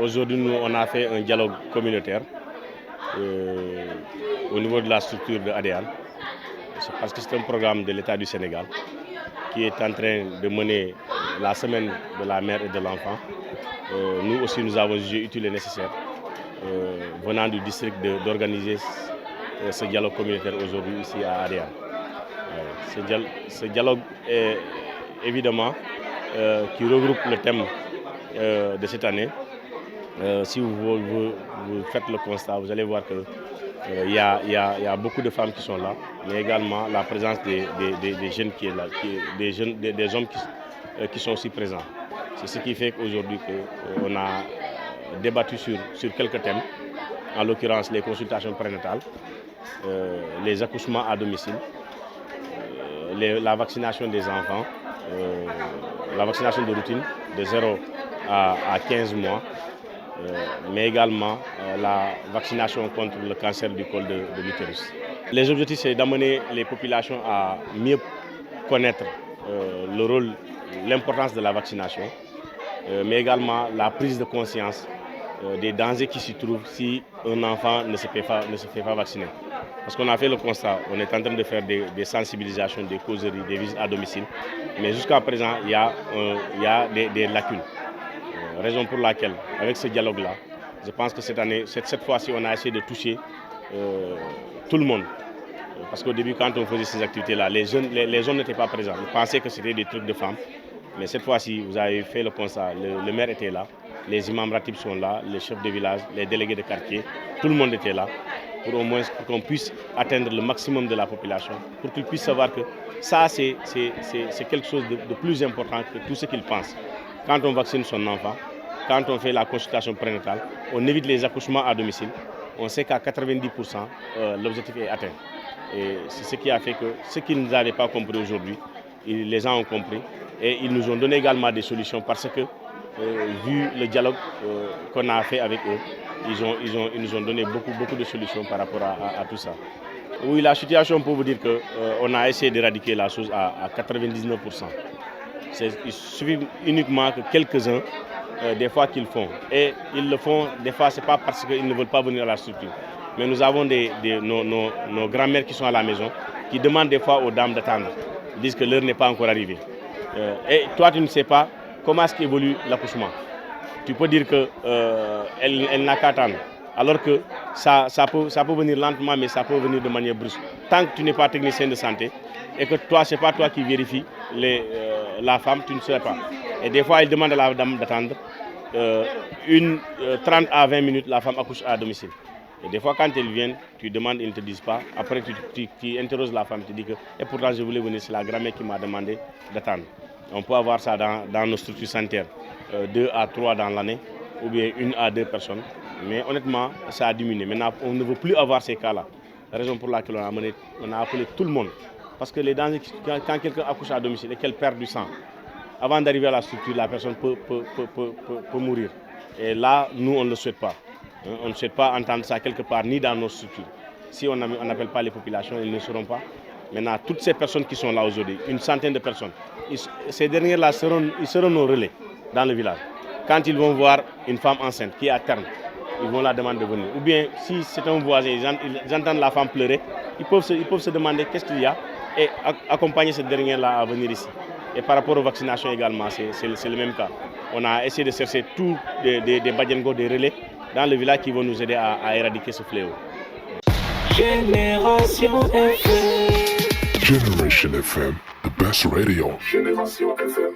Aujourd'hui, nous, on a fait un dialogue communautaire au niveau de la structure de ADEAN. C'est parce que c'est un programme de l'État du Sénégal qui est en train de mener la semaine de la mère et de l'enfant. Nous aussi, nous avons jugé utile et nécessaire, venant du district, d'organiser ce dialogue communautaire aujourd'hui ici à ADEAN. Ce dialogue est évidemment qui regroupe le thème de cette année. Si vous faites le constat, vous allez voir que il y a beaucoup de femmes qui sont là, mais également la présence des jeunes qui est là, des hommes qui sont aussi présents. C'est ce qui fait qu'aujourd'hui on a débattu sur quelques thèmes, en l'occurrence les consultations prénatales, les accouchements à domicile, la vaccination des enfants, la vaccination de routine de 0 à 15 mois, mais également la vaccination contre le cancer du col de l'utérus. Les objectifs, c'est d'amener les populations à mieux connaître le rôle, l'importance de la vaccination, mais également la prise de conscience des dangers qui s'y trouvent si un enfant ne se fait pas vacciner. Parce qu'on a fait le constat, on est en train de faire des sensibilisations, des causeries, des visites à domicile, mais jusqu'à présent, il y a des lacunes. Raison pour laquelle, avec ce dialogue-là, je pense que cette fois-ci, on a essayé de toucher tout le monde. Parce qu'au début, quand on faisait ces activités-là, les hommes n'étaient pas présents. Ils pensaient que c'était des trucs de femmes. Mais cette fois-ci, vous avez fait le constat, le maire était là, les imams ratibs sont là, les chefs de village, les délégués de quartier, tout le monde était là, pour au moins qu'on puisse atteindre le maximum de la population, pour qu'ils puissent savoir que ça, c'est quelque chose de plus important que tout ce qu'ils pensent. Quand on vaccine son enfant, quand on fait la consultation prénatale, on évite les accouchements à domicile, on sait qu'à 90%, l'objectif est atteint. Et c'est ce qui a fait que ce qu'ils ne avaient pas compris aujourd'hui, les gens ont compris. Et ils nous ont donné également des solutions parce que, vu le dialogue qu'on a fait avec eux, ils nous ont donné beaucoup de solutions par rapport à tout ça. Oui, la situation, pour vous dire qu'on a essayé d'éradiquer la chose à 99%. Il suffit uniquement que quelques-uns, des fois, qu'ils font. Et ils le font, des fois, ce n'est pas parce qu'ils ne veulent pas venir à la structure. Mais nous avons nos grands-mères qui sont à la maison, qui demandent des fois aux dames d'attendre. Ils disent que l'heure n'est pas encore arrivée. Et toi, tu ne sais pas comment est-ce qu'évolue l'accouchement. Tu peux dire qu'elle n'a qu'à attendre. Alors que ça peut venir lentement, mais ça peut venir de manière brusque. Tant que tu n'es pas technicien de santé et que toi, ce n'est pas toi qui vérifie la femme, tu ne sais pas. Et des fois, il demande à la dame d'attendre 30 à 20 minutes, la femme accouche à domicile. Et des fois, quand elles viennent, tu demandes, ils ne te disent pas. Après, tu interroges la femme, tu dis que, et pourtant, je voulais venir, c'est la grand-mère qui m'a demandé d'attendre. On peut avoir ça dans nos structures sanitaires, 2 à 3 dans l'année, ou bien 1 à 2 personnes. Mais honnêtement, ça a diminué. Maintenant, on ne veut plus avoir ces cas-là. La raison pour laquelle on a appelé tout le monde. Parce que les dangers, quand quelqu'un accouche à domicile et qu'elle perd du sang, avant d'arriver à la structure, la personne peut mourir. Et là, nous, on ne le souhaite pas. On ne souhaite pas entendre ça quelque part, ni dans nos structures. Si on n'appelle pas les populations, ils ne seront pas. Maintenant, toutes ces personnes qui sont là aujourd'hui, une centaine de personnes, ces dernières-là seront nos relais dans le village. Quand ils vont voir une femme enceinte qui est à terme, ils vont la demander de venir. Ou bien, si c'est un voisin, ils entendent la femme pleurer, ils peuvent se demander qu'est-ce qu'il y a et accompagner cette dernière-là à venir ici. Et par rapport aux vaccinations également, c'est le même cas. On a essayé de chercher tous des badjengos, des relais dans le village qui vont nous aider à éradiquer ce fléau. Génération FM. Generation FM, the best radio. Génération FM.